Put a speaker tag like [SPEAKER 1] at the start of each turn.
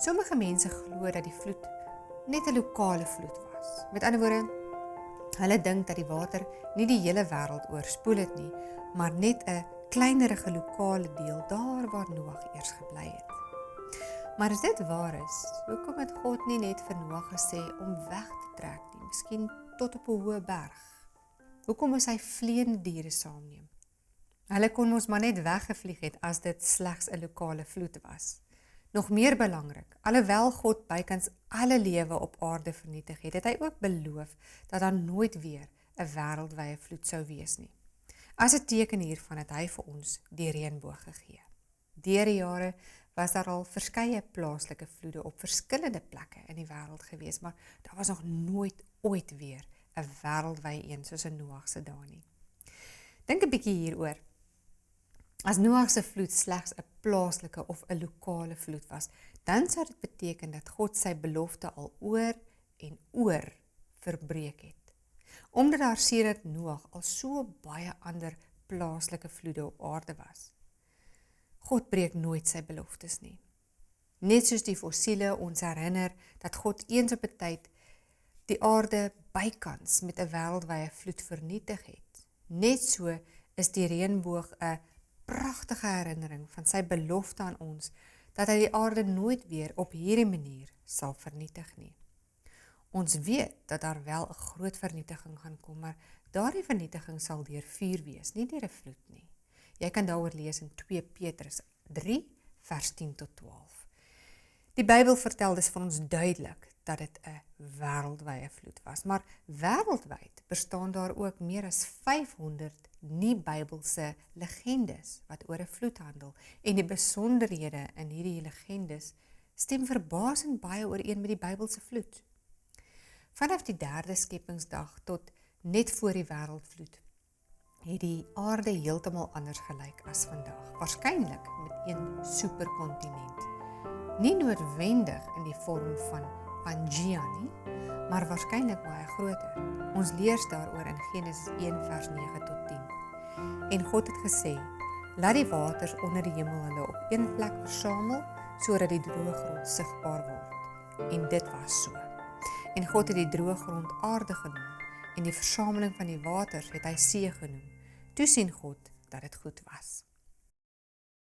[SPEAKER 1] Sommige mense glo dat die vloed net 'n lokale vloed was. Met ander woorde, hulle dink dat die water nie die hele wêreld oorspoel het nie, maar net 'n kleinerige lokale deel daar waar Noag eers gebly het. Maar as dit waar is, hoekom het God nie net vir Noag gesê om weg te trek nie, miskien tot op 'n hoë berg? Hoekom moes hy vleiende diere saamneem? Hulle kon ons maar net weggevlieg het as dit slegs 'n lokale vloed was. Nog meer belangrik, alhoewel God bykans alle lewe op aarde vernietig het, het hy ook beloof dat daar nooit weer 'n wêreldwye vloed sou wees nie. As 'n teken hiervan het hy vir ons die reënboog gegee. Deur die jare was daar al verskeie plaaslike vloede op verskillende plekke in die wêreld gewees, maar daar was nog nooit ooit weer 'n wêreldwye een soos in Noag se dae nie. Dink 'n bietjie hieroor. As Noag se vloed slegs 'n plaaslike of 'n lokale vloed was, dan sou dit beteken dat God sy belofte al oor en oor verbreek het. Omdat daar sedert Noag al so baie ander plaaslike vloede op aarde was. God breek nooit sy beloftes nie. Net soos die fossiele ons herinner dat God eens op 'n tyd die aarde bykans met 'n wêreldwye vloed vernietig het. Net so is die reënboog 'n pragtige herinnering van sy belofte aan ons, dat hy die aarde nooit weer op hierdie manier sal vernietig nie. Ons weet dat daar wel 'n groot vernietiging gaan kom, maar daardie vernietiging sal deur vuur wees, nie deur 'n vloed nie. Jy kan daaroor lees in 2 Petrus 3 vers 10 tot 12. Die Bybel vertel dus vir ons duidelik dat dit 'n wêreldwye vloed was, maar wêreldwyd bestaan daar ook meer as 500 nie-Bybelse legendes wat oor 'n vloed handel, en die besonderhede in hierdie legendes stem verbasend baie ooreen met die Bybelse vloed. Vanaf die 3de skepingsdag tot net voor die wêreldvloed het die aarde heeltemal anders gelyk as vandag, waarskynlik met een superkontinent. Nie noodwendig in die vorm van Pangea nie, maar waarskynlik baie groter. Ons lees daaroor in Genesis 1 vers 9 tot 10. En God het gesê, laat die waters onder die hemel hulle op een plek versamel, sodat die droë grond sigbaar word. En dit was so. En God het die droë grond aarde genoem, en die versameling van die waters het hy see genoem. Toe sien God dat dit goed was.